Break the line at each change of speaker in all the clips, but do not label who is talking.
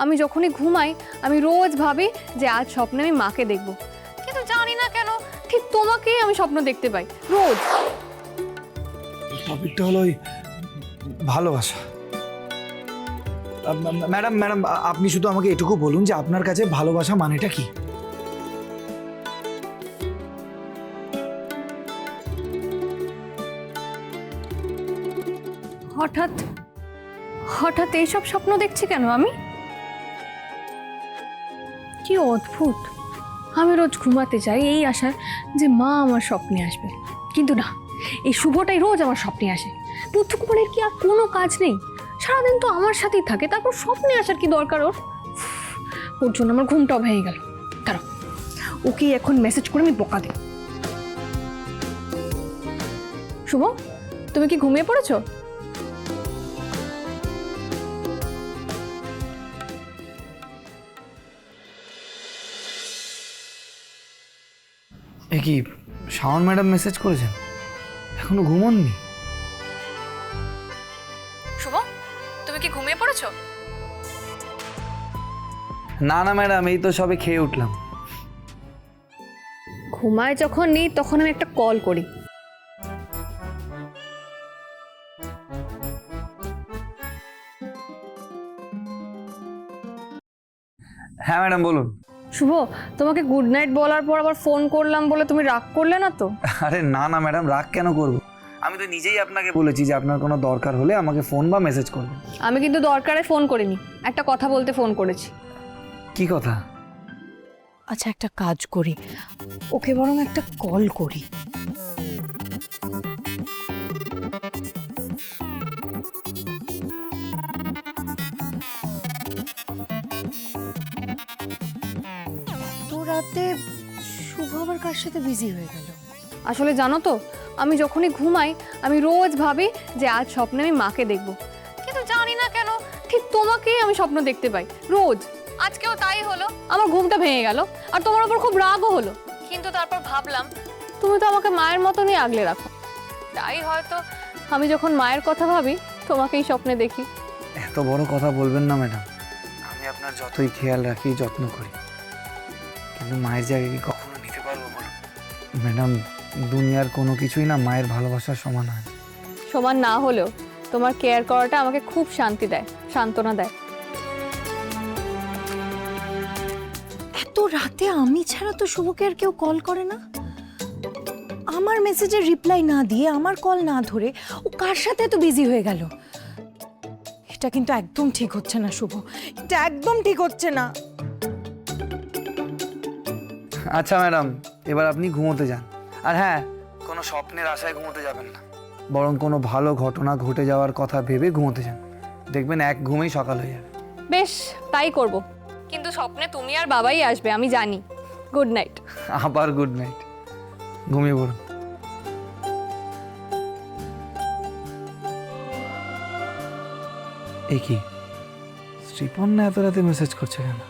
আমি যখনই ঘুমাই আমি রোজ ভাবি যে আজ স্বপ্নে আমি মাকে দেখব, কিন্তু জানি না কেন ঠিক তোমাকেই আমি স্বপ্ন দেখতে পাই রোজ।
টপিকটা হলো ওই ভালোবাসা। ম্যাডাম ম্যাডাম আপনি শুধু আমাকে এটুকু বলুন যে আপনার কাছে ভালোবাসা মানেটা কি?
হঠাৎ হঠাৎ এইসব স্বপ্ন দেখছি কেন আমি? কি অদ্ভুত, আমি রোজ ঘুমাতে যাই এই আশায় যে মা আমার স্বপ্নে আসবে, কিন্তু না, এই শুভটাই রোজ আমার স্বপ্নে আসে। বুদ্ধকুমারের কি আর কোনো কাজ নেই? সারাদিন তো আমার সাথেই থাকে, তারপর স্বপ্নে আসার কি দরকার ওর? ওর জন্য আমার ঘুমটাও ভেঙে গেল। দাঁড়াও, ওকে এখন মেসেজ করে আমি বকা দিই। শুভ, তুমি কি ঘুমিয়ে পড়েছো?
এ কি শাওন ম্যাডাম মেসেজ করেছেন? এখনো ঘুমোননি?
শুভ, তুমি কি ঘুমিয়ে পড়েছো?
না না ম্যাডাম, এই তো সবে খেয়ে উঠলাম।
ঘুমায় যখন নেই তখন আমি একটা কল করি।
হ্যাঁ ম্যাডাম বলুন।
শুভ, তোমাকে গুড নাইট বলার পর আবার ফোন করলাম বলে তুমি রাগ করলে না তো?
আরে না না ম্যাডাম, রাগ কেন করব? আমি তো নিজেই আপনাকে বলেছি যে আপনার কোনো দরকার হলে আমাকে ফোন বা মেসেজ করবেন।
আমি কিন্তু দরকারে ফোন করিনি, একটা কথা বলতে ফোন করেছি।
কি কথা?
আচ্ছা, একটা কাজ করি, ওকে বরং একটা কল করি। তো রাতে শুভ আবার কার সাথে বিজি হয়ে গেল?
আসলে জানো তো, আমি যখনই ঘুমাই আমি রোজ ভাবি যে আজ স্বপ্নে আমি মাকে দেখব, কিন্তু জানি না কেন ঠিক তোমাকেই আমি স্বপ্ন দেখতে পাই রোজ। আজকেও তাই হলো, আমার ঘুমটা ভেঙে গেল আর তোমার উপর খুব রাগও হলো। কিন্তু তারপর ভাবলাম তুমি তো আমাকে মায়ের মতনই আগলে রাখো, তাই হয়তো আমি যখন মায়ের কথা ভাবি তোমাকেই স্বপ্নে দেখি।
এত বড় কথা বলবেন না ম্যাডাম। আমি আপনার যতই খেয়াল রাখি, যত্ন করি, কিন্তু মায়ের জায়গায় কি কখনো নিতে পারবো বলুন? ম্যাডাম, দুনিয়ার কোনো কিছুই না মায়ের ভালোবাসার সমান হয় না।
সমান না হলেও তোমার কেয়ার করাটা আমাকে খুব শান্তি দেয়, সান্ত্বনা দেয়।
এত রাতে আমি ছাড়া তো শুভকে আর কেউ কল করে না। আমার মেসেজের রিপ্লাই না দিয়ে, আমার কল না ধরে ও কার সাথে এত বিজি হয়ে গেল? এটা কিন্তু একদম ঠিক হচ্ছে না শুভ, এটা একদম ঠিক হচ্ছে না।
আচ্ছা ম্যাডাম, এবার আপনি ঘুমোতে যান। আর হ্যাঁ, কোনো স্বপ্নের আশায় ঘুমোতে যাবেন না, বরং কোনো ভালো ঘটনা ঘটে যাওয়ার কথা ভেবে ঘুমোতে যান। দেখবেন এক ঘুমেই সকাল হয়ে যাবে।
বেশ, তাই করব, কিন্তু স্বপ্নে তুমি আর বাবাই আসবে আমি জানি। Good night.
আবার গুড নাইট, ঘুমিয়ে পড়ুন। এ কি, শ্রীপন না এত রাতে মেসেজ করছে কেন?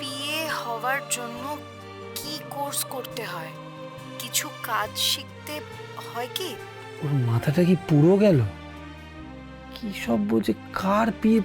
বিয়ে হওয়ার জন্য কি কোর্স করতে হয়? কিছু কাজ শিখতে হয় কি?
ওর মাথাটা কি পুরো গেল? কি সব বলছে, কার বিয়ে